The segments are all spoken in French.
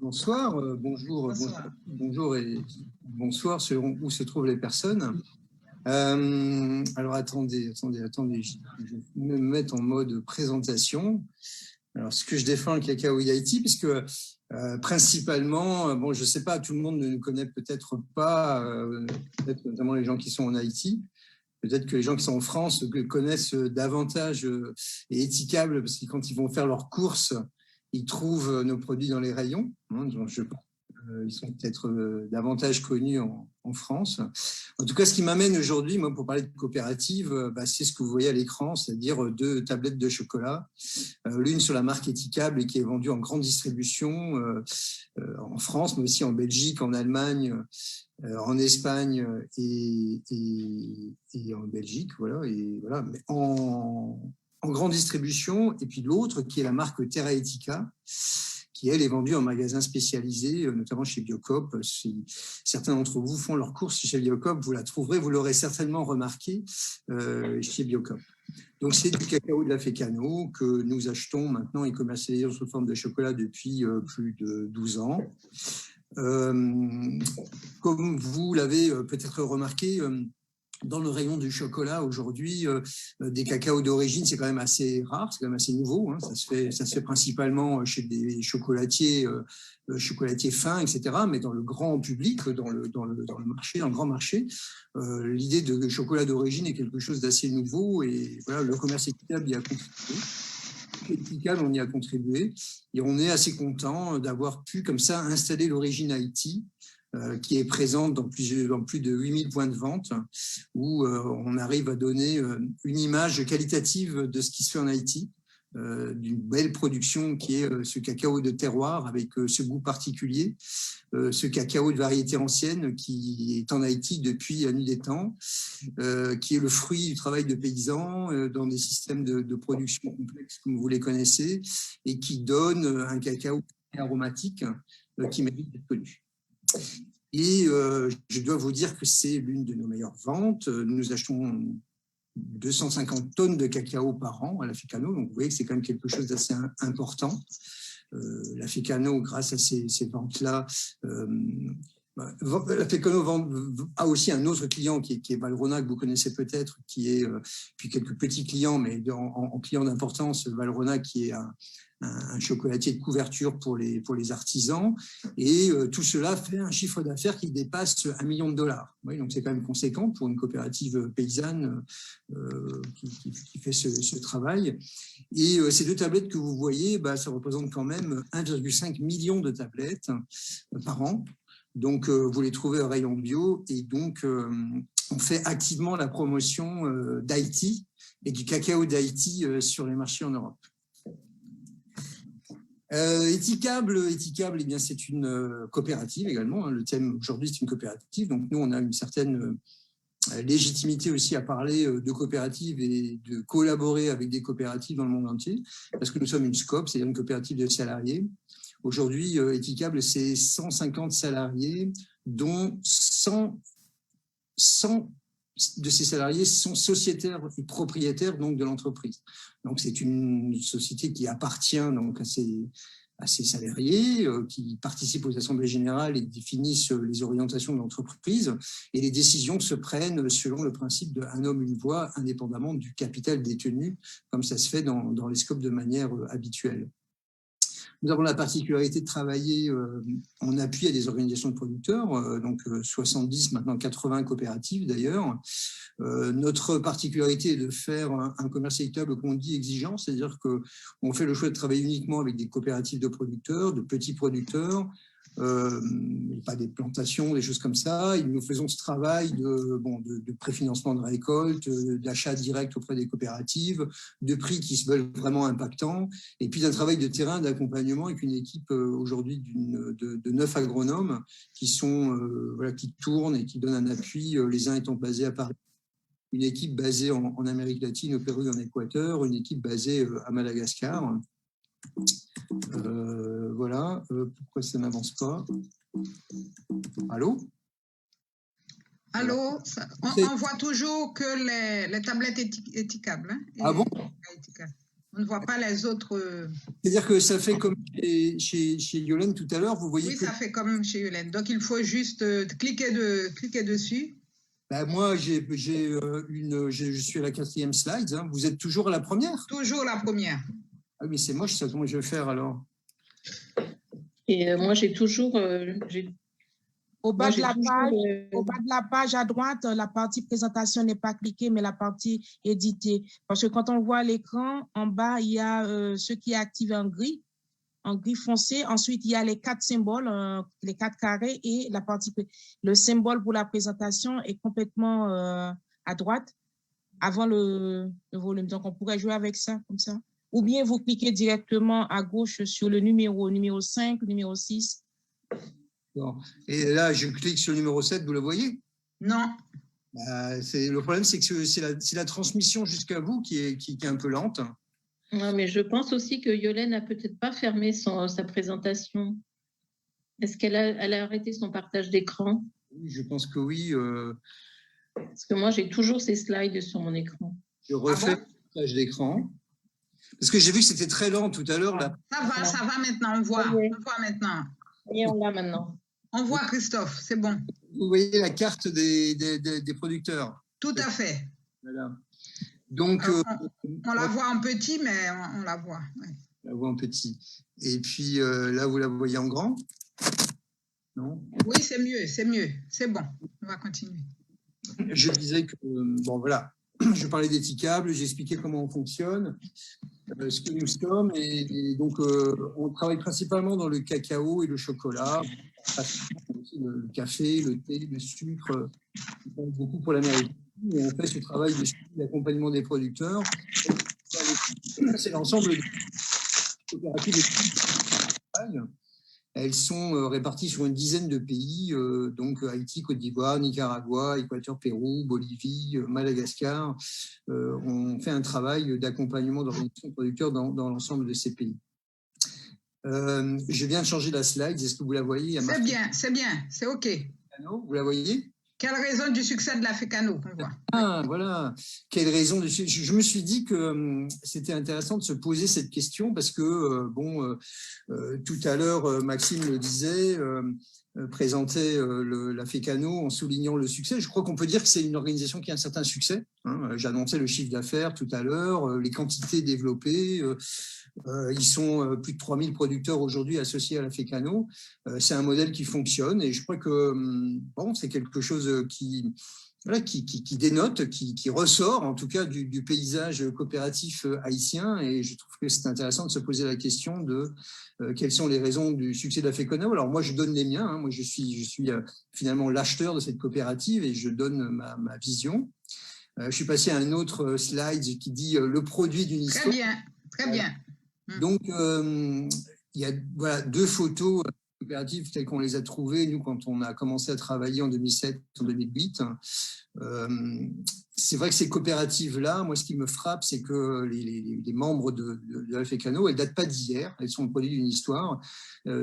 Bonsoir, bonjour, bonjour et bonsoir selon où se trouvent les personnes. Alors attendez, je vais me mettre en mode présentation. Alors ce que je défends le Cacao d'Haïti, puisque principalement, bon je ne sais pas, tout le monde ne nous connaît peut-être pas, peut-être notamment les gens qui sont en Haïti. Peut-être que les gens qui sont en France connaissent davantage et Éthiquable, parce que quand ils vont faire leurs courses, ils trouvent nos produits dans les rayons. Ils sont peut-être davantage connus en France. En tout cas, ce qui m'amène aujourd'hui, moi, pour parler de coopérative, c'est ce que vous voyez à l'écran, c'est-à-dire 2 tablettes de chocolat. L'une sur la marque Éthiquable et qui est vendue en grande distribution en France, mais aussi en Belgique, en Allemagne, en Espagne et en Belgique, voilà, mais en grande distribution, et puis l'autre qui est la marque Terra Etica, qui elle est vendue en magasin spécialisé, notamment chez Biocoop. Si certains d'entre vous font leurs courses chez Biocoop, vous la trouverez, vous l'aurez certainement remarqué chez Biocoop. Donc c'est du cacao de la Fécano que nous achetons maintenant et commercialisons sous forme de chocolat depuis plus de 12 ans. Comme vous l'avez peut-être remarqué, dans le rayon du chocolat aujourd'hui, des cacaos d'origine, c'est quand même assez rare, c'est quand même assez nouveau. Hein. Ça se fait principalement chez des chocolatiers fins, etc. Mais dans le grand public, dans le marché, dans le grand marché, l'idée de chocolat d'origine est quelque chose d'assez nouveau. Et voilà, le commerce équitable y a contribué. Éthiquable, on y a contribué. Et on est assez content d'avoir pu, comme ça, installer l'origine Haïti, qui est présente dans plus de 8000 points de vente, où on arrive à donner une image qualitative de ce qui se fait en Haïti, d'une belle production qui est ce cacao de terroir avec ce goût particulier, ce cacao de variété ancienne qui est en Haïti depuis la nuit des temps, qui est le fruit du travail de paysans dans des systèmes de production complexes comme vous les connaissez, et qui donne un cacao aromatique qui mérite d'être connu. Et je dois vous dire que c'est l'une de nos meilleures ventes. Nous achetons 250 tonnes de cacao par an à la Fécano, donc vous voyez que c'est quand même quelque chose d'assez important. La Fécano, grâce à ces ventes-là, la Fécano a aussi un autre client qui est Valrhona, que vous connaissez peut-être, qui est, puis quelques petits clients, mais en client d'importance, Valrhona qui est un chocolatier de couverture pour les artisans, et tout cela fait un chiffre d'affaires qui dépasse $1 million. Oui, donc c'est quand même conséquent pour une coopérative paysanne qui fait ce travail. Et ces 2 tablettes que vous voyez, ça représente quand même 1,5 million de tablettes par an. Donc vous les trouvez au rayon bio, et donc on fait activement la promotion d'Haïti et du cacao d'Haïti sur les marchés en Europe. Éthiquable, eh bien, c'est une coopérative également. Hein. Le thème aujourd'hui, c'est une coopérative. Donc, nous, on a une certaine légitimité aussi à parler de coopératives et de collaborer avec des coopératives dans le monde entier, parce que nous sommes une SCOP, c'est-à-dire une coopérative de salariés. Aujourd'hui, Éthiquable, c'est 150 salariés, dont 100 de ces salariés sont sociétaires et propriétaires donc, de l'entreprise. Donc, c'est une société qui appartient donc, à ces salariés, qui participent aux assemblées générales et définissent les orientations de l'entreprise. Et les décisions se prennent selon le principe de un homme, une voix, indépendamment du capital détenu, comme ça se fait dans les scopes de manière habituelle. Nous avons la particularité de travailler en appui à des organisations de producteurs, donc 70, maintenant 80 coopératives d'ailleurs. Notre particularité est de faire un commerce équitable qu'on dit exigeant, c'est-à-dire qu'on fait le choix de travailler uniquement avec des coopératives de producteurs, de petits producteurs, pas des plantations, des choses comme ça. Et nous faisons ce travail de préfinancement de récolte, d'achat direct auprès des coopératives, de prix qui se veulent vraiment impactants, et puis d'un travail de terrain, d'accompagnement avec une équipe aujourd'hui de 9 agronomes qui tournent et qui donnent un appui, les uns étant basés à Paris, une équipe basée en Amérique latine, au Pérou et en Équateur, une équipe basée à Madagascar. Voilà, pourquoi ça n'avance pas? Allô? Allô, on voit toujours que les tablettes éthiquables. Hein, ah bon? On ne voit pas les autres. C'est-à-dire que ça fait comme chez Yolène tout à l'heure, vous voyez. Oui, ça fait comme chez Yolène. Donc, il faut juste cliquer dessus. Ben moi, je suis à la 4e slide. Hein. Vous êtes toujours à la première? Toujours la première. Ah, mais c'est moche, ça. Comment je vais faire alors? Et moi, j'ai toujours. Au bas de la page à droite, la partie présentation n'est pas cliquée, mais la partie éditée. Parce que quand on voit l'écran, en bas, il y a ce qui est activé en gris foncé. Ensuite, il y a les 4 symboles, les 4 carrés et la partie. Le symbole pour la présentation est complètement à droite, avant le volume. Donc, on pourrait jouer avec ça, comme ça. Ou bien vous cliquez directement à gauche sur le numéro 5, numéro 6. Bon. Et là, je clique sur le numéro 7, vous le voyez? Non. Le problème, c'est que c'est la transmission jusqu'à vous qui est un peu lente. Ouais, mais je pense aussi que Yolène n'a peut-être pas fermé sa présentation. Est-ce qu'elle a arrêté son partage d'écran? Oui, je pense que oui. Parce que moi, j'ai toujours ces slides sur mon écran. Je refais le partage d'écran. Parce que j'ai vu que c'était très lent tout à l'heure. Ça va maintenant, on voit. Oui. On voit maintenant. Et on l'a maintenant. On voit Christophe, c'est bon. Vous voyez la carte des producteurs. Tout à fait. Voilà. Donc, on la voit en petit, mais on la voit. Ouais. On la voit en petit. Et puis là, vous la voyez en grand? Non? Oui, c'est mieux, c'est mieux. C'est bon. On va continuer. Je disais que, bon, voilà, je parlais d'étiquable, j'expliquais comment on fonctionne, ce que nous sommes, et donc on travaille principalement dans le cacao et le chocolat, le café, le thé, le sucre, beaucoup pour l'Amérique. Et on fait ce travail d'accompagnement des producteurs. C'est l'ensemble des coopératives de. Elles sont réparties sur une dizaine de pays, donc Haïti, Côte d'Ivoire, Nicaragua, Équateur, Pérou, Bolivie, Madagascar. On fait un travail d'accompagnement d'organisations de producteurs dans l'ensemble de ces pays. Je viens de changer la slide. Est-ce que vous la voyez? C'est bien, c'est OK. Vous la voyez? Quelle raison du succès de la FECANO qu'on voit? Ah, voilà. Quelle raison je me suis dit que c'était intéressant de se poser cette question parce que, tout à l'heure, Maxime le disait, présentait la FECANO en soulignant le succès. Je crois qu'on peut dire que c'est une organisation qui a un certain succès. Hein. J'annonçais le chiffre d'affaires tout à l'heure, les quantités développées. Ils sont plus de 3000 producteurs aujourd'hui associés à la FECANO. C'est un modèle qui fonctionne et je crois que c'est quelque chose qui dénote, qui ressort en tout cas du paysage coopératif haïtien, et je trouve que c'est intéressant de se poser la question de quelles sont les raisons du succès de la FECANO. Alors moi je donne les miens, moi je suis finalement l'acheteur de cette coopérative et je donne ma vision. Je suis passé à un autre slide qui dit le produit d'une histoire. Très bien. Donc il y a deux photos coopératives telles qu'on les a trouvées, nous, quand on a commencé à travailler en 2007, en 2008. C'est vrai que ces coopératives-là, moi, ce qui me frappe, c'est que les membres de la FECANO, elles ne datent pas d'hier, elles sont le produit d'une histoire.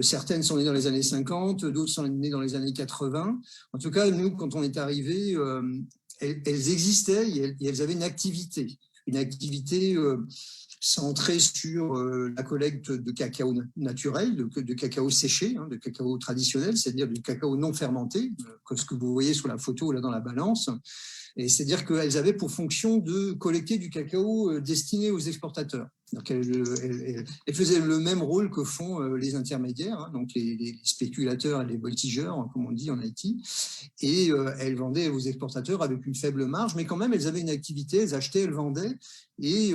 Certaines sont nées dans les années 50, d'autres sont nées dans les années 80. En tout cas, nous, quand on est arrivés, elles existaient et elles avaient une activité centré sur la collecte de cacao naturel, de cacao séché, de cacao traditionnel, c'est-à-dire du cacao non fermenté, comme ce que vous voyez sur la photo là dans la balance. Et c'est-à-dire qu'elles avaient pour fonction de collecter du cacao destiné aux exportateurs. Donc elles faisaient le même rôle que font les intermédiaires, donc les spéculateurs et les voltigeurs, comme on dit en Haïti. Et elles vendaient aux exportateurs avec une faible marge, mais quand même, elles avaient une activité, elles achetaient, elles vendaient. Et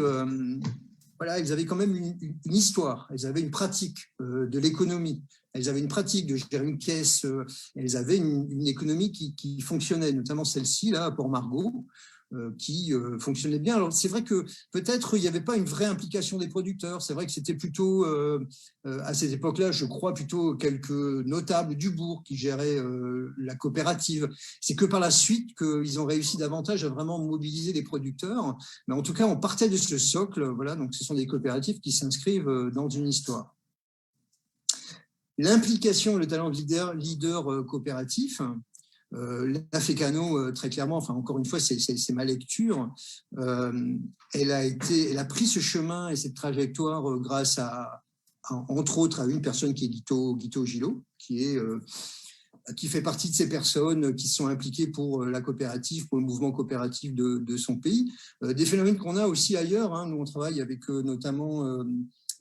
elles avaient quand même une histoire, elles avaient une pratique de l'économie, elles avaient une pratique de gérer une caisse, elles avaient une économie qui fonctionnait, notamment celle-ci, là, à Port-Margot, qui fonctionnait bien. Alors, c'est vrai que peut-être il n'y avait pas une vraie implication des producteurs, c'est vrai que c'était plutôt, à cette époque-là, je crois, plutôt quelques notables du bourg qui géraient la coopérative. C'est que par la suite qu'ils ont réussi davantage à vraiment mobiliser les producteurs, mais en tout cas, on partait de ce socle, voilà, donc ce sont des coopératives qui s'inscrivent dans une histoire. L'implication et le talent de leader coopératif, La Fécano, très clairement, enfin encore une fois, c'est ma lecture, elle a pris ce chemin et cette trajectoire grâce à, entre autres, à une personne qui est Guito Gillot, qui fait partie de ces personnes qui sont impliquées pour la coopérative, pour le mouvement coopératif de son pays. Des phénomènes qu'on a aussi ailleurs, hein. Nous, on travaille avec notamment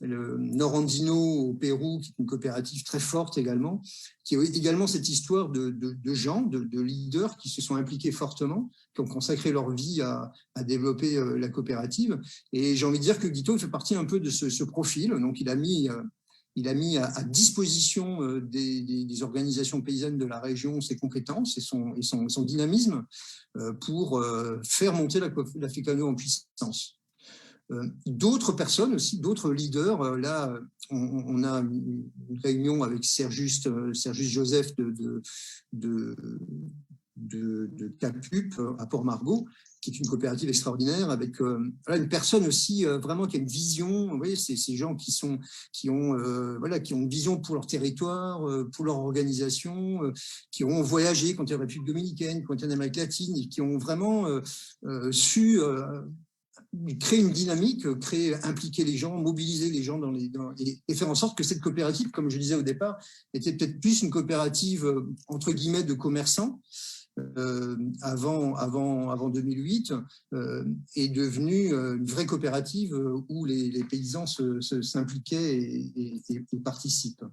le Norandino au Pérou, qui est une coopérative très forte également, qui a également cette histoire de gens, de leaders qui se sont impliqués fortement, qui ont consacré leur vie à développer la coopérative. Et j'ai envie de dire que Guito fait partie un peu de ce profil. Donc, il a mis à disposition des organisations paysannes de la région ses compétences et son dynamisme pour faire monter la Fécano en puissance. D'autres personnes aussi, d'autres leaders, là, on a une réunion avec Sergius Joseph de Capup à Port-Margot, qui est une coopérative extraordinaire, avec une personne aussi vraiment qui a une vision. Vous voyez, c'est ces gens qui ont une vision pour leur territoire, pour leur organisation, qui ont voyagé quand il y a la République dominicaine, quand il y a en Amérique latine, et qui ont vraiment su créer une dynamique, impliquer les gens, mobiliser les gens et faire en sorte que cette coopérative, comme je disais au départ, était peut-être plus une coopérative entre guillemets de commerçants avant 2008, est devenue une vraie coopérative où les paysans s'impliquaient et participent.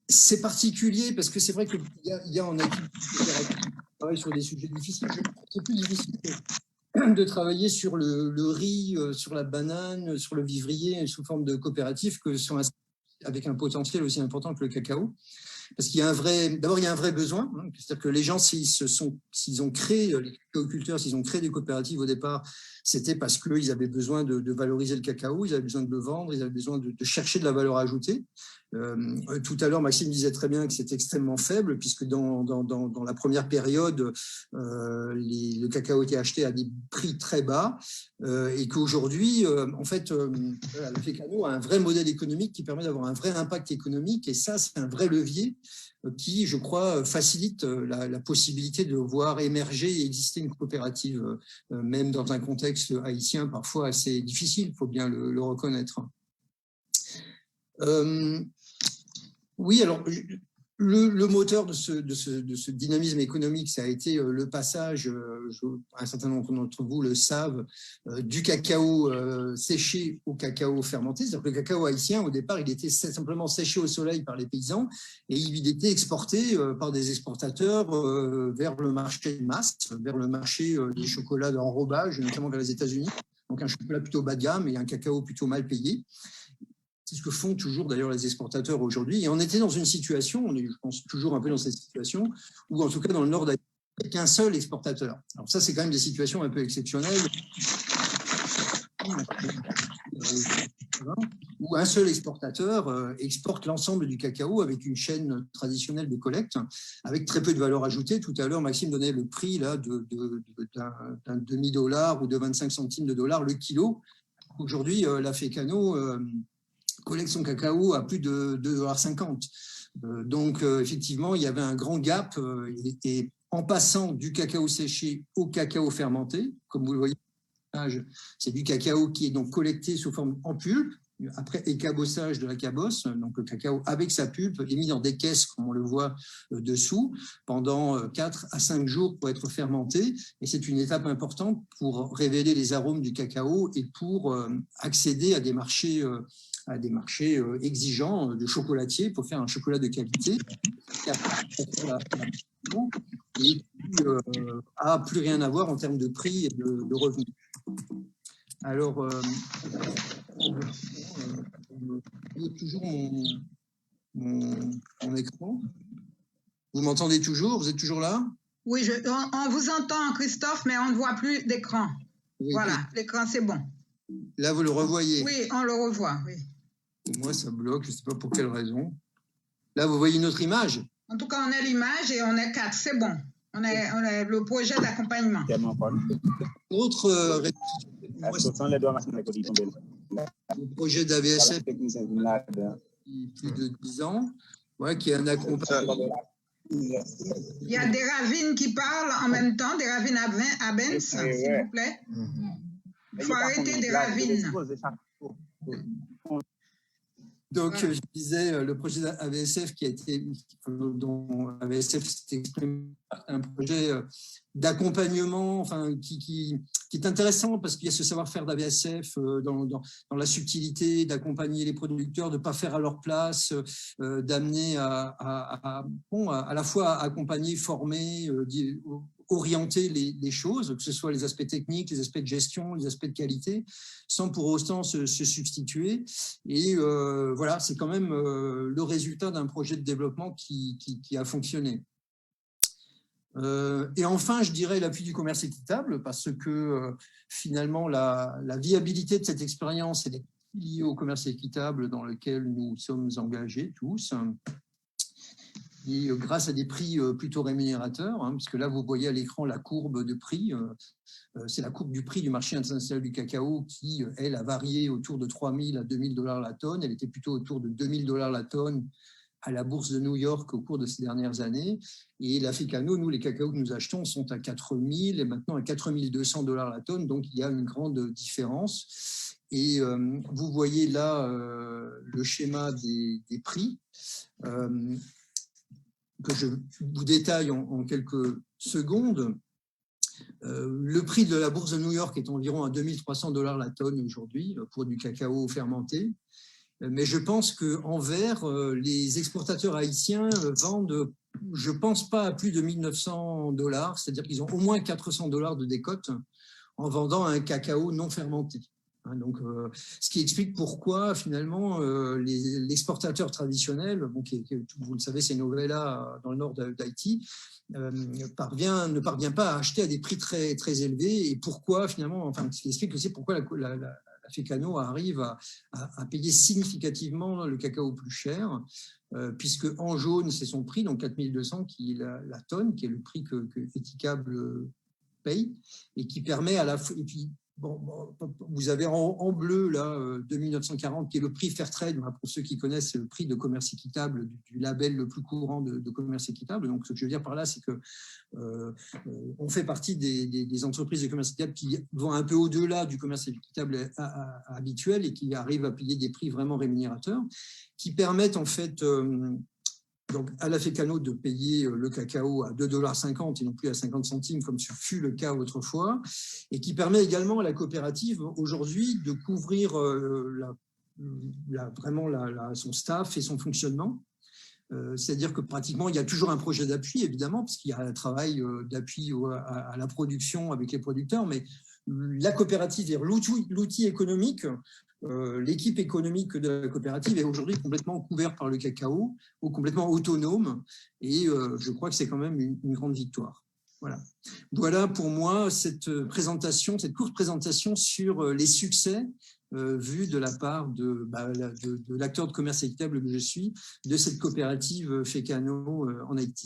C'est particulier parce que c'est vrai qu'il y a en équipe qui travaille sur des sujets difficiles. C'est plus difficile de travailler sur le riz, sur la banane, sur le vivrier sous forme de coopérative que avec un potentiel aussi important que le cacao. Parce qu'il y a d'abord, il y a un vrai besoin. Hein, c'est-à-dire que les gens, s'ils ont créé, les cacaoculteurs, s'ils ont créé des coopératives au départ, c'était parce qu'ils avaient besoin de valoriser le cacao, ils avaient besoin de le vendre, ils avaient besoin de chercher de la valeur ajoutée. Tout à l'heure, Maxime disait très bien que c'était extrêmement faible, puisque dans la première période, le cacao était acheté à des prix très bas, et qu'aujourd'hui, en fait, la Fécano a un vrai modèle économique qui permet d'avoir un vrai impact économique, et ça, c'est un vrai levier qui, je crois, facilite la possibilité de voir émerger et exister une coopérative, même dans un contexte haïtien parfois assez difficile, il faut bien le reconnaître. Oui, alors le moteur de ce dynamisme économique, ça a été le passage, un certain nombre d'entre vous le savent, du cacao séché au cacao fermenté. C'est-à-dire que le cacao haïtien, au départ, il était simplement séché au soleil par les paysans et il était exporté par des exportateurs vers le marché de masse, vers le marché des chocolats d'enrobage, notamment vers les États-Unis. Donc un chocolat plutôt bas de gamme et un cacao plutôt mal payé. C'est ce que font toujours d'ailleurs les exportateurs aujourd'hui. Et on était dans une situation, on est, je pense, toujours un peu dans cette situation, où en tout cas dans le nord d'Haïti, il n'y a qu'un seul exportateur. Alors ça, c'est quand même des situations un peu exceptionnelles, où un seul exportateur exporte l'ensemble du cacao avec une chaîne traditionnelle de collecte, avec très peu de valeur ajoutée. Tout à l'heure, Maxime donnait le prix d'un demi-dollar ou de 25 centimes de dollars le kilo. Aujourd'hui, la Fécano collecte son cacao à plus de 2,50 $. Donc, effectivement, il y avait un grand gap. Et en passant du cacao séché au cacao fermenté, comme vous le voyez, c'est du cacao qui est donc collecté sous forme en pulpe, après écabossage de la cabosse, donc le cacao avec sa pulpe est mis dans des caisses, comme on le voit dessous, pendant 4 à 5 jours pour être fermenté. Et c'est une étape importante pour révéler les arômes du cacao et pour accéder à des marchés exigeants de chocolatiers pour faire un chocolat de qualité et a plus rien à voir en termes de prix et de revenus. Alors, toujours mon écran. Vous m'entendez toujours? Vous êtes toujours là? Oui, on vous entend, Christophe, mais on ne voit plus d'écran. Oui, voilà, l'écran, c'est bon. Là, vous le revoyez? Oui, on le revoit, oui. Moi, ça bloque, je ne sais pas pour quelle raison. Là, vous voyez une autre image? En tout cas, on a l'image et on est 4, c'est bon. On a le projet d'accompagnement. Autre le projet d'AVSF depuis plus de 10 ans. Ouais, qui est un accompagnement. Il y a des ravines qui parlent en même temps, des ravines à Benz, s'il vous plaît. Il faut arrêter des ravines. Donc, je disais, le projet AVSF dont AVSF s'est exprimé, un projet d'accompagnement, enfin, qui est intéressant parce qu'il y a ce savoir-faire d'AVSF dans la subtilité, d'accompagner les producteurs, de ne pas faire à leur place, d'amener à la fois accompagner, former, orienter les choses, que ce soit les aspects techniques, les aspects de gestion, les aspects de qualité, sans pour autant se substituer. Et voilà, c'est quand même le résultat d'un projet de développement qui a fonctionné. Et enfin, je dirais l'appui du commerce équitable, parce que finalement, la viabilité de cette expérience est liée au commerce équitable dans lequel nous sommes engagés tous. Et grâce à des prix plutôt rémunérateurs, puisque là, vous voyez à l'écran la courbe de prix. C'est la courbe du prix du marché international du cacao qui, elle, a varié autour de 3 000 à 2 000 $ la tonne. Elle était plutôt autour de 2 000 $ la tonne à la bourse de New York au cours de ces dernières années. Et l'Africano, nous, les cacaos que nous achetons sont à 4 000 et maintenant à 4 200 $ la tonne. Donc, il y a une grande différence. Et vous voyez là le schéma des prix. Que je vous détaille en quelques secondes. Le prix de la bourse de New York est environ à 2 300 $ la tonne aujourd'hui pour du cacao fermenté. Mais je pense qu'envers, les exportateurs haïtiens vendent, je ne pense pas à plus de 1 900 $, c'est-à-dire qu'ils ont au moins 400 $ de décote en vendant un cacao non fermenté. Donc, ce qui explique pourquoi, finalement, l'exportateur traditionnel, vous le savez, c'est Novella dans le nord d'Haïti, ne parvient pas à acheter à des prix très, très élevés. Et pourquoi, finalement, enfin, ce qui explique aussi pourquoi l'Africano arrive à payer significativement le cacao plus cher, puisque en jaune, c'est son prix, donc 4 200, qui est la tonne, qui est le prix que Équitable paye, et qui permet à la fois. Vous avez en bleu là 2940 qui est le prix Fairtrade, pour ceux qui connaissent, c'est le prix de commerce équitable du label le plus courant de commerce équitable. Donc ce que je veux dire par là, c'est que on fait partie des entreprises de commerce équitable qui vont un peu au-delà du commerce équitable habituel et qui arrivent à payer des prix vraiment rémunérateurs, qui permettent en fait donc à l'Africano de payer le cacao à 2,50 $, et non plus à 50 centimes comme ce fut le cas autrefois, et qui permet également à la coopérative aujourd'hui de couvrir vraiment son staff et son fonctionnement. C'est-à-dire que pratiquement, il y a toujours un projet d'appui, évidemment, parce qu'il y a un travail d'appui à la production avec les producteurs, mais la coopérative, l'outil économique, l'équipe économique de la coopérative est aujourd'hui complètement couverte par le cacao, ou complètement autonome, et je crois que c'est quand même une grande victoire. Voilà pour moi cette courte présentation sur les succès vus de la part de l'acteur de commerce équitable que je suis, de cette coopérative Fécano en Haïti.